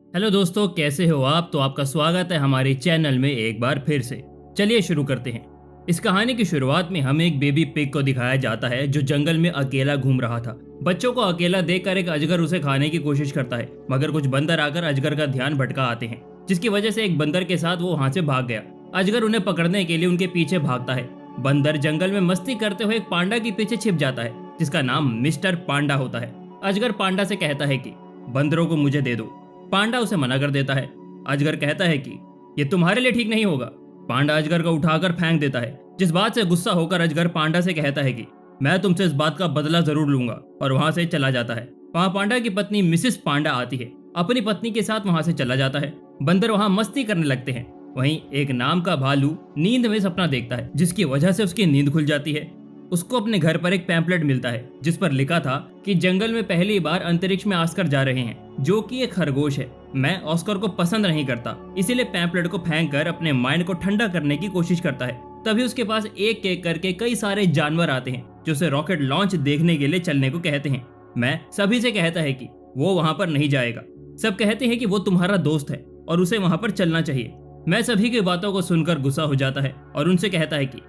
Hello दोस्तों, कैसे हो आप। तो आपका स्वागत है हमारे चैनल में एक बार फिर से। चलिए शुरू करते हैं। इस कहानी की शुरुआत में हमें एक बेबी पिग को दिखाया जाता है जो जंगल में अकेला घूम रहा था। बच्चों को अकेला देखकर एक अजगर उसे खाने की कोशिश करता है, मगर कुछ बंदर आकर अजगर का ध्यान भटका आते हैं, जिसकी वजह से एक बंदर के साथ वो वहां से भाग गया। अजगर उन्हें पकड़ने के लिए उनके पीछे भागता है। बंदर जंगल में मस्ती करते हुए एक पांडा के पीछे छिप जाता है, जिसका नाम मिस्टर पांडा होता है। अजगर पांडा से कहता है कि बंदरों को मुझे दे दो। पांडा उसे मना कर देता है। अजगर कहता है कि ये तुम्हारे लिए ठीक नहीं होगा। पांडा अजगर को उठाकर फेंक देता है, जिस बात से गुस्सा होकर अजगर पांडा से कहता है कि मैं तुमसे इस बात का बदला जरूर लूंगा, और वहां से चला जाता है। वहां पांडा की पत्नी मिसिस पांडा आती है। अपनी पत्नी के साथ वहां से चला जाता है। बंदर वहां मस्ती करने लगते हैं। वहीं एक नाम का भालू नींद में सपना देखता है, जिसकी वजह से उसकी नींद खुल जाती है। उसको अपने घर पर एक पैम्पलेट मिलता है, जिस पर लिखा था कि जंगल में पहली बार अंतरिक्ष में ऑस्कर जा रहे हैं, जो कि एक खरगोश है। मैं ऑस्कर को पसंद नहीं करता, इसीलिए पैम्पलेट को फेंक कर अपने माइंड को ठंडा करने की कोशिश करता है। तभी उसके पास एक एक करके कई सारे जानवर आते हैं, जो उसे रॉकेट लॉन्च देखने के लिए चलने को कहते हैं। मैं सभी से कहता है कि वो वहां पर नहीं जाएगा। सब कहते हैं कि वो तुम्हारा दोस्त है और उसे वहां पर चलना चाहिए। मैं सभी की बातों को सुनकर गुस्सा हो जाता है और उनसे कहता है कि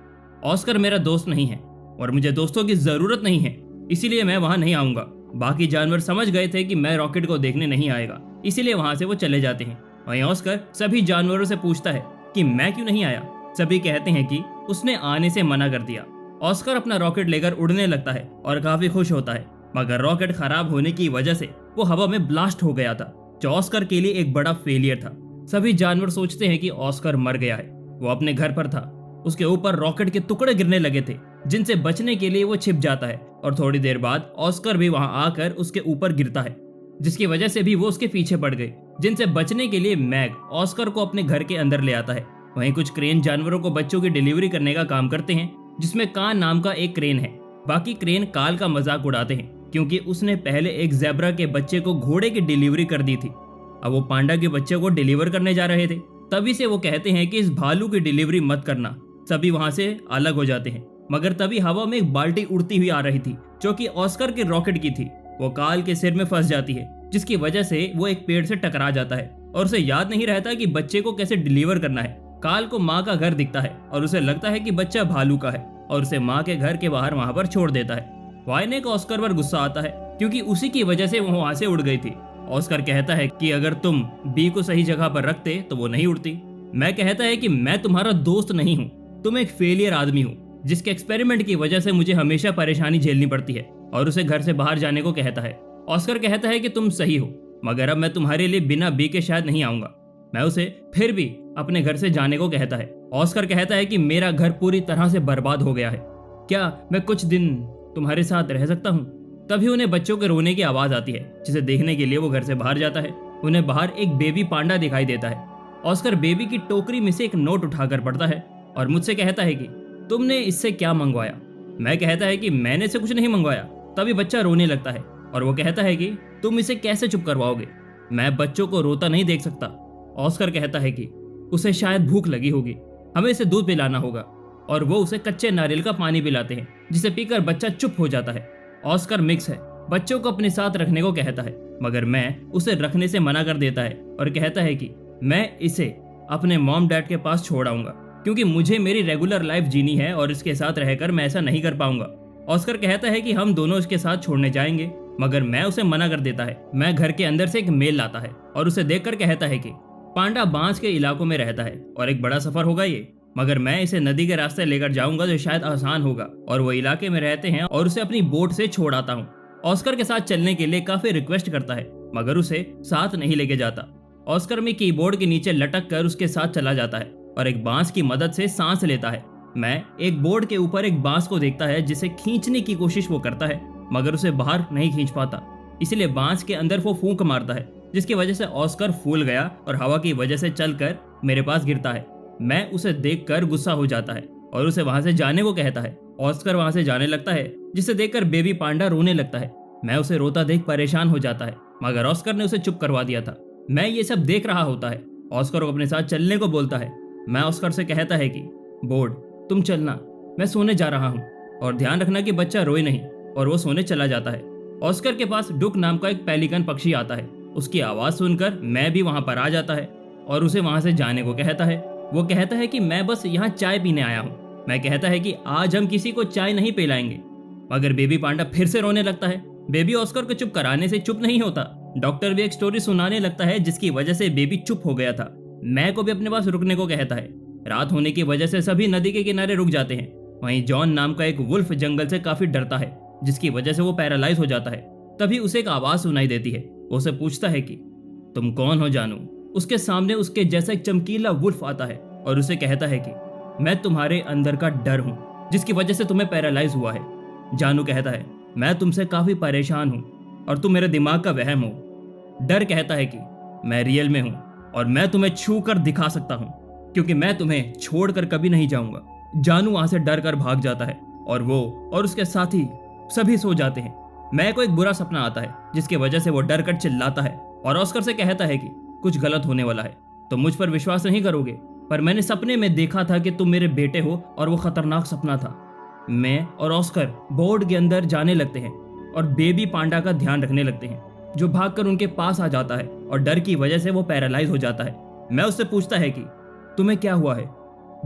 ऑस्कर मेरा दोस्त नहीं है और मुझे दोस्तों की जरूरत नहीं है, इसीलिए मैं वहां नहीं आऊंगा। बाकी जानवर समझ गए थे कि मैं रॉकेट को देखने नहीं आएगा, इसीलिए वहां से वो चले जाते हैं। वहीं ऑस्कर सभी जानवरों से पूछता है कि मैं क्यों नहीं आया। सभी कहते हैं कि उसने आने से मना कर दिया। ऑस्कर अपना रॉकेट लेकर उड़ने लगता है और काफी खुश होता है, मगर रॉकेट खराब होने की वजह से वो हवा में ब्लास्ट हो गया था, जो ऑस्कर के लिए एक बड़ा फेलियर था। सभी जानवर सोचते हैं कि ऑस्कर मर गया है। वो अपने घर पर था। उसके ऊपर रॉकेट के टुकड़े गिरने लगे थे, जिनसे बचने के लिए वो छिप जाता है, और थोड़ी देर बाद ऑस्कर भी वहां आकर उसके ऊपर गिरता है, जिसकी वजह से भी वो उसके पीछे पड़ गई। जिनसे बचने के लिए मैग ऑस्कर को अपने घर के अंदर ले आता है। वहीं कुछ क्रेन जानवरों को बच्चों की डिलीवरी करने का काम करते हैं, जिसमें कान नाम का एक क्रेन है। बाकी क्रेन काल का मजाक उड़ाते हैं, क्योंकि उसने पहले एक ज़ेब्रा के बच्चे को घोड़े की डिलीवरी कर दी थी। अब वो पांडा के बच्चे को डिलीवर करने जा रहे थे। तभी से वो कहते हैं कि इस भालू की डिलीवरी मत करना। सभी वहां से अलग हो जाते हैं, मगर तभी हवा में एक बाल्टी उड़ती हुई आ रही थी, जो कि ऑस्कर के रॉकेट की थी। वो काल के सिर में फंस जाती है, जिसकी वजह से वो एक पेड़ से टकरा जाता है और उसे याद नहीं रहता कि बच्चे को कैसे डिलीवर करना है। काल को माँ का घर दिखता है और उसे लगता है कि बच्चा भालू का है, और उसे माँ के घर के बाहर वहां पर छोड़ देता है। वाइने को ऑस्कर पर गुस्सा आता है, क्योंकि उसी की वजह से वो वहां से उड़ गई थी। ऑस्कर कहता है कि अगर तुम बी को सही जगह पर रखते तो वो नहीं उड़ती। मैं कहता है कि मैं तुम्हारा दोस्त नहीं हूँ, तुम एक फेलियर आदमी हो, जिसके एक्सपेरिमेंट की वजह से मुझे हमेशा परेशानी झेलनी पड़ती है, और उसे घर से बाहर जाने को कहता है। ऑस्कर कहता है कि तुम सही हो, मगर अब मैं तुम्हारे लिए बिना बी के शायद नहीं आऊंगा। मैं उसे फिर भी अपने घर से जाने को कहता है। ऑस्कर कहता है कि मेरा घर पूरी तरह से बर्बाद हो गया है, क्या मैं कुछ दिन तुम्हारे साथ रह सकता हूँ। तभी उन्हें बच्चों के रोने की आवाज आती है, जिसे देखने के लिए वो घर से बाहर जाता है। उन्हें बाहर एक बेबी पांडा दिखाई देता है। ऑस्कर बेबी की टोकरी में से एक नोट उठाकर पढ़ता है और मुझसे कहता है कि तुमने इससे क्या मंगवाया। मैं कहता है कि मैंने इसे कुछ नहीं मंगवाया। तभी बच्चा रोने लगता है और वो कहता है कि तुम इसे कैसे चुप करवाओगे, मैं बच्चों को रोता नहीं देख सकता। ऑस्कर कहता है कि उसे शायद भूख लगी होगी, हमें इसे दूध पिलाना होगा, और वो उसे कच्चे नारियल का पानी पिलाते हैं, जिसे पीकर बच्चा चुप हो जाता है। ऑस्कर मिक्स है, बच्चों को अपने साथ रखने को कहता है, मगर मैं उसे रखने से मना कर देता है और कहता है कि मैं इसे अपने मॉम डैड के पास छोड़ आऊंगा, क्योंकि मुझे मेरी रेगुलर लाइफ जीनी है और इसके साथ रहकर मैं ऐसा नहीं कर पाऊंगा। ऑस्कर कहता है कि हम दोनों इसके साथ छोड़ने जाएंगे, मगर मैं उसे मना कर देता है। मैं घर के अंदर से एक मेल लाता है और उसे देखकर कहता है कि पांडा बांस के इलाकों में रहता है और एक बड़ा सफर होगा ये, मगर मैं इसे नदी के रास्ते लेकर जाऊंगा, जो शायद आसान होगा, और वो इलाके में रहते हैं, और उसे अपनी बोट से छोड़ आता हूँ। ऑस्कर के साथ चलने के लिए काफी रिक्वेस्ट करता है, मगर उसे साथ नहीं लेके जाता। ऑस्कर में कीबोर्ड के नीचे लटक कर उसके साथ चला जाता है और एक बांस की मदद से सांस लेता है। मैं एक बोर्ड के ऊपर एक बांस को देखता है, जिसे खींचने की कोशिश वो करता है, मगर उसे बाहर नहीं खींच पाता, इसलिए बांस के अंदर वो फूंक मारता है, जिसकी वजह से ऑस्कर फूल गया और हवा की वजह से चलकर मेरे पास गिरता है। मैं उसे देखकर गुस्सा हो जाता है और उसे वहां से जाने को कहता है। ऑस्कर वहां से जाने लगता है, जिसे देखकर बेबी पांडा रोने लगता है। मैं उसे रोता देख परेशान हो जाता है, मगर ऑस्कर ने उसे चुप करवा दिया था। मैं ये सब देख रहा होता है। ऑस्कर को अपने साथ चलने को बोलता है। मैं ऑस्कर से कहता है कि बोर्ड तुम चलना, मैं सोने जा रहा हूँ, और ध्यान रखना कि बच्चा रोए नहीं, और वो सोने चला जाता है। ऑस्कर के पास डुक नाम का एक पेलिकन पक्षी आता है, उसकी आवाज़ सुनकर मैं भी वहाँ पर आ जाता है और उसे वहाँ से जाने को कहता है। वो कहता है कि मैं बस यहाँ चाय पीने आया हूँ। मैं कहता है कि आज हम किसी को चाय नहीं पिलाएंगे। मगर बेबी पांडा फिर से रोने लगता है। बेबी ऑस्कर को चुप कराने से चुप नहीं होता। डॉक्टर भी एक स्टोरी सुनाने लगता है जिसकी वजह से बेबी चुप हो गया था। मैं को भी अपने पास रुकने को कहता है। रात होने की वजह से सभी नदी के किनारे रुक जाते हैं। वहीं जॉन नाम का एक वुल्फ जंगल से काफी डरता है, जिसकी वजह से वो पैरालाइज हो जाता है। तभी उसे एक आवाज सुनाई देती है। वो उसे पूछता है कि तुम कौन हो जानू। उसके सामने उसके जैसा एक चमकीला वुल्फ आता है और उसे कहता है कि मैं तुम्हारे अंदर का डर हूँ, जिसकी वजह से तुम्हें पैरालाइज हुआ है। जानू कहता है मैं तुमसे काफी परेशान हूँ और तुम मेरे दिमाग का वहम हो। डर कहता है कि मैं रियल में हूँ और मैं तुम्हें छू कर दिखा सकता हूँ, क्योंकि मैं तुम्हें छोड़कर कभी नहीं जाऊंगा। जानू वहां से डर कर भाग जाता है और वो और उसके साथी सभी सो जाते हैं। मैं को एक बुरा सपना आता है, जिसकी वजह से वो डर कर चिल्लाता है और ऑस्कर से कहता है कि कुछ गलत होने वाला है। तुम मुझ पर विश्वास नहीं करोगे, पर मैंने सपने में देखा था कि तुम मेरे बेटे हो और वो खतरनाक सपना था। मैं और ऑस्कर बोर्ड के अंदर जाने लगते हैं और बेबी पांडा का ध्यान रखने लगते हैं, जो भागकर उनके पास आ जाता है और डर की वजह से वो पैरालाइज हो जाता है। मैं उससे पूछता है कि तुम्हें क्या हुआ है।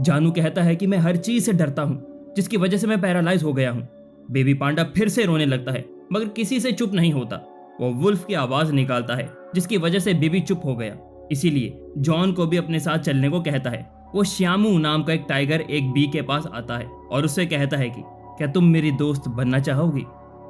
जानू कहता है कि मैं हर चीज से डरता हूँ, जिसकी वजह से मैं पैरालाइज हो गया हूँ। बेबी पांडा फिर से रोने लगता है, मगर किसी से चुप नहीं होता। वो वुल्फ की आवाज निकालता है, जिसकी वजह से बेबी चुप हो गया। इसीलिए जॉन को भी अपने साथ चलने को कहता है। वो श्यामू नाम का एक टाइगर एक बी के पास आता है और उससे कहता है कि क्या तुम मेरी दोस्त बनना चाहोगी।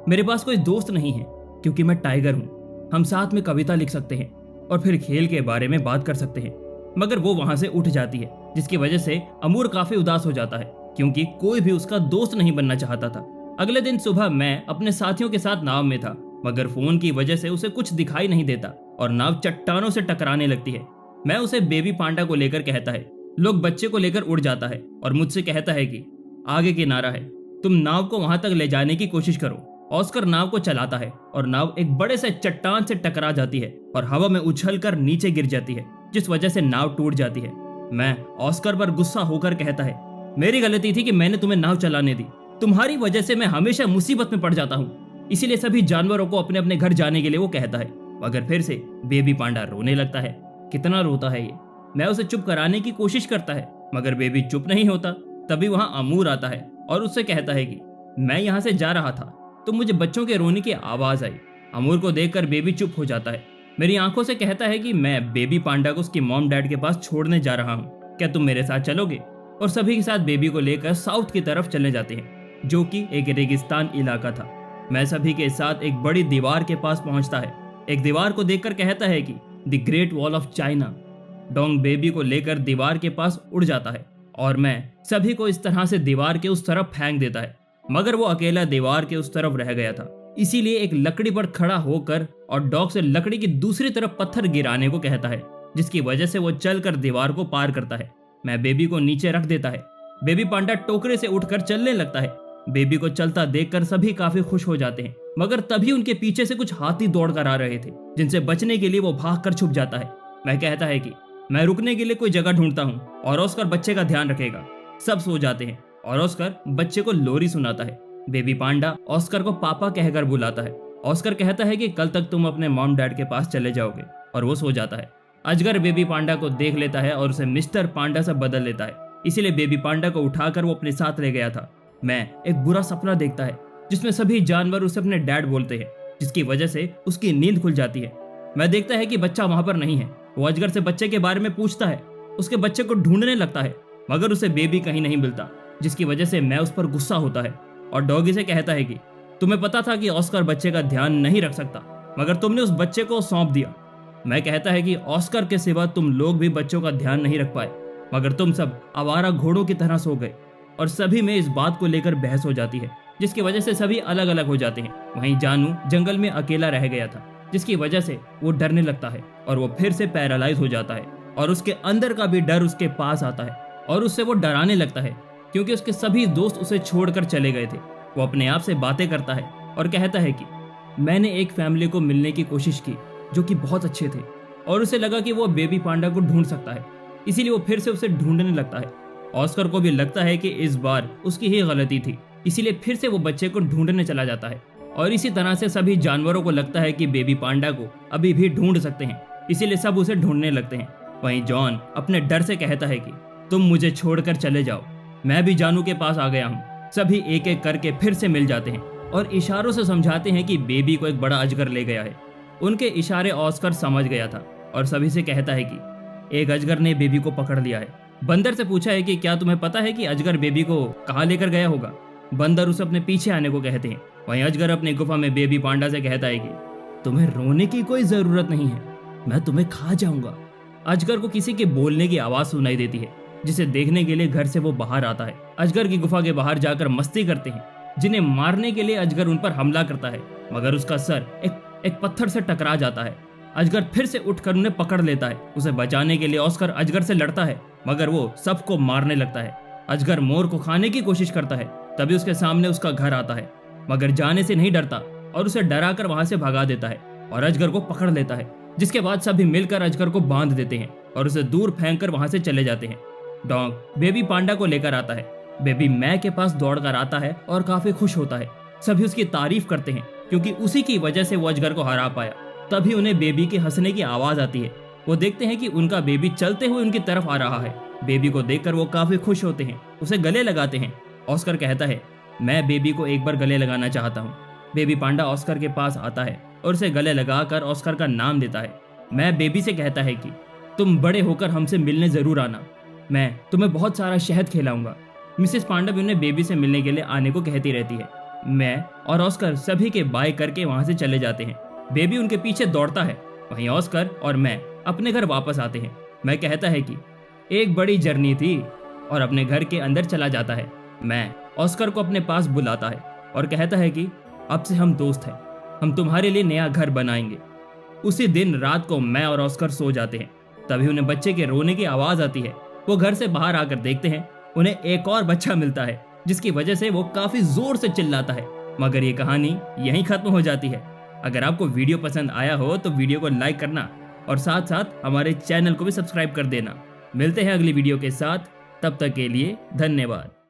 मेरे पास कोई दोस्त नहीं है, क्योंकि मैं टाइगर हूँ। हम साथ में कविता लिख सकते हैं और फिर खेल के बारे में बात कर सकते हैं। मगर वो वहां से उठ जाती है, जिसकी वजह से अमूर काफी उदास हो जाता है, क्योंकि कोई भी उसका दोस्त नहीं बनना चाहता था। अगले दिन सुबह मैं अपने साथियों के साथ नाव में था, मगर फोन की वजह से उसे कुछ दिखाई नहीं देता और नाव चट्टानों से टकराने लगती है। मैं उसे बेबी पांडा को लेकर कहता है। लोग बच्चे को लेकर उड़ जाता है और मुझसे कहता है कि आगे किनारा है, तुम नाव को वहां तक ले जाने की कोशिश करो। ऑस्कर नाव को चलाता है और नाव एक बड़े से चट्टान से टकरा जाती है और हवा में उछलकर नीचे गिर जाती है, जिस वजह से नाव टूट जाती है। मैं ऑस्कर पर गुस्सा होकर कहता है मेरी गलती थी कि मैंने तुम्हें नाव चलाने दी। तुम्हारी वजह से मैं हमेशा मुसीबत में पड़ जाता हूँ। इसीलिए सभी जानवरों को अपने अपने घर जाने के लिए वो कहता है। मगर फिर से बेबी पांडा रोने लगता है। कितना रोता है ये। मैं उसे चुप कराने की कोशिश करता है, मगर बेबी चुप नहीं होता। तभी वहां अमूर आता है और उससे कहता है कि मैं यहाँ से जा रहा था तो मुझे बच्चों के रोने की आवाज आई। अमूर को देखकर बेबी चुप हो जाता है। मेरी आंखों से कहता है कि मैं बेबी पांडा को उसकी मॉम डैड के पास छोड़ने जा रहा हूँ, क्या तुम मेरे साथ चलोगे। और सभी के साथ बेबी को लेकर साउथ की तरफ चले जाते हैं, जो कि एक रेगिस्तान इलाका था। मैं सभी के साथ एक बड़ी दीवार के पास पहुंचता है। एक दीवार को देखकर कहता है कि the great wall of China. Dong baby को लेकर दीवार के पास उड़ जाता है और मैं सभी को इस तरह से दीवार के उस तरफ फेंक देता है, मगर वो अकेला दीवार के उस तरफ रह गया था। इसीलिए एक लकड़ी पर खड़ा होकर और डॉग से लकड़ी की दूसरी तरफ पत्थर गिराने को कहता है, जिसकी वजह से वो चलकर दीवार को पार करता है। मैं बेबी को नीचे रख देता है। बेबी पांडा टोकरे से उठकर चलने लगता है। बेबी को चलता देखकर सभी काफी खुश हो जाते हैं, मगर तभी उनके पीछे से कुछ हाथी दौड़कर आ रहे थे, जिनसे बचने के लिए वो भागकर छुप जाता है। मैं कहता है कि मैं रुकने के लिए कोई जगह ढूंढता हूँ और ऑस्कर बच्चे का ध्यान रखेगा। सब सो जाते हैं और ऑस्कर बच्चे को लोरी सुनाता है। बेबी पांडा ऑस्कर को पापा कहकर बुलाता है। ऑस्कर कहता है कि कल तक तुम अपने मॉम डैड के पास चले जाओगे, और वो सो जाता है। अजगर बेबी पांडा को देख लेता है और उसे मिस्टर पांडा से बदल लेता है। इसीलिए बेबी पांडा को उठाकर वो अपने साथ ले गया था। मैं एक बुरा सपना देखता है जिसमें सभी जानवर उसे अपने डैड बोलते हैं, जिसकी वजह से उसकी नींद खुल जाती है। मैं देखता है कि बच्चा वहां पर नहीं है। वो अजगर से बच्चे के बारे में पूछता है, उसके बच्चे को ढूंढने लगता है, मगर उसे बेबी कहीं नहीं मिलता, जिसकी वजह से मैं उस पर गुस्सा होता है और डॉगी से कहता है कि तुम्हें पता था कि ऑस्कर बच्चे का ध्यान नहीं रख सकता, मगर तुमने उस बच्चे को सौंप दिया। मैं कहता है कि ऑस्कर के सिवा तुम लोग भी बच्चों का ध्यान नहीं रख पाए, मगर तुम सब आवारा घोड़ों की तरह सो गए। और सभी में इस बात को लेकर बहस हो जाती है, जिसकी वजह से सभी अलग अलग हो जाते हैं। वहीं जानू जंगल में अकेला रह गया था, जिसकी वजह से वो डरने लगता है और वो फिर से पैरालाइज हो जाता है और उसके अंदर का भी डर उसके पास आता है और उससे वो डराने लगता है, क्योंकि उसके सभी दोस्त उसे छोड़कर चले गए थे। वो अपने आप से बातें करता है और कहता है कि मैंने एक फैमिली को मिलने की कोशिश की जो कि बहुत अच्छे थे, और उसे लगा कि वो बेबी पांडा को ढूंढ सकता है, इसीलिए वो फिर से उसे ढूंढने लगता है। ऑस्कर को भी लगता है कि इस बार उसकी ही गलती थी, इसीलिए फिर से वो बच्चे को ढूंढने चला जाता है। और इसी तरह से सभी जानवरों को लगता है कि बेबी पांडा को अभी भी ढूंढ सकते हैं, इसीलिए सब उसे ढूंढने लगते हैं। वहीं जॉन अपने डर से कहता है कि तुम मुझे छोड़कर चले जाओ, मैं भी जानू के पास आ गया हूँ। सभी एक एक करके फिर से मिल जाते हैं और इशारों से समझाते हैं कि बेबी को एक बड़ा अजगर ले गया है। उनके इशारे ऑस्कर समझ गया था और सभी से कहता है कि एक अजगर ने बेबी को पकड़ लिया है। बंदर से पूछा है कि क्या तुम्हें पता है कि अजगर बेबी को कहाँ लेकर गया होगा। बंदर उसे अपने पीछे आने को कहते हैं। वहीं अजगर अपनी गुफा में बेबी पांडा से कहता है कि तुम्हें रोने की कोई जरूरत नहीं है, मैं तुम्हें खा जाऊंगा। अजगर को किसी के बोलने की आवाज सुनाई देती है, जिसे देखने के लिए घर से वो बाहर आता है। अजगर की गुफा के बाहर जाकर मस्ती करते हैं, जिन्हें मारने के लिए अजगर उन पर हमला करता है, मगर उसका सर एक पत्थर से टकरा जाता है। अजगर फिर से उठकर उन्हें पकड़ लेता है। उसे बचाने के लिए ऑस्कर अजगर से लड़ता है, मगर वो सबको मारने लगता है। अजगर मोर को खाने की कोशिश करता है, तभी उसके सामने उसका घर आता है, मगर जाने से नहीं डरता और उसे डराकर वहां से भगा देता है और अजगर को पकड़ लेता है। जिसके बाद सभी मिलकर अजगर को बांध देते हैं और उसे दूर फेंक कर वहां से चले जाते हैं। डॉग बेबी पांडा को लेकर आता है। बेबी मैं के पास दौड़कर आता है और काफी खुश होता है। सभी उसकी तारीफ करते हैं क्योंकि उसी की वजह से वो अजगर को हरा पाया। तभी उन्हें बेबी के हंसने की आवाज आती है। वो देखते हैं कि उनका बेबी चलते हुए उनकी तरफ आ रहा है। बेबी को देखकर वो काफी खुश होते हैं, उसे गले लगाते हैं। ऑस्कर कहता है मैं बेबी को एक बार गले लगाना चाहता हूँ। बेबी पांडा ऑस्कर के पास आता है और उसे गले लगाकर ऑस्कर का नाम देता है। मैं बेबी से कहता है कि तुम बड़े होकर हमसे मिलने जरूर आना, मैं तुम्हें बहुत सारा शहद खिलाऊंगा। मिसेस पांडा भी उन्हें बेबी से मिलने के लिए आने को कहती रहती है। मैं और ऑस्कर सभी के बाय करके वहां से चले जाते हैं। बेबी उनके पीछे दौड़ता है। वहीं ऑस्कर और मैं अपने घर वापस आते हैं। मैं कहता है कि एक बड़ी जर्नी थी और अपने घर के अंदर चला जाता है। मैं ऑस्कर को अपने पास बुलाता है और कहता है कि अब से हम दोस्त हैं, हम तुम्हारे लिए नया घर बनाएंगे। उसी दिन रात को मैं और ऑस्कर सो जाते हैं। तभी उन्हें बच्चे के रोने की आवाज आती है। वो घर से बाहर आकर देखते हैं, उन्हें एक और बच्चा मिलता है, जिसकी वजह से वो काफी जोर से चिल्लाता है। मगर ये कहानी यहीं खत्म हो जाती है। अगर आपको वीडियो पसंद आया हो तो वीडियो को लाइक करना और साथ साथ हमारे चैनल को भी सब्सक्राइब कर देना। मिलते हैं अगली वीडियो के साथ, तब तक के लिए धन्यवाद।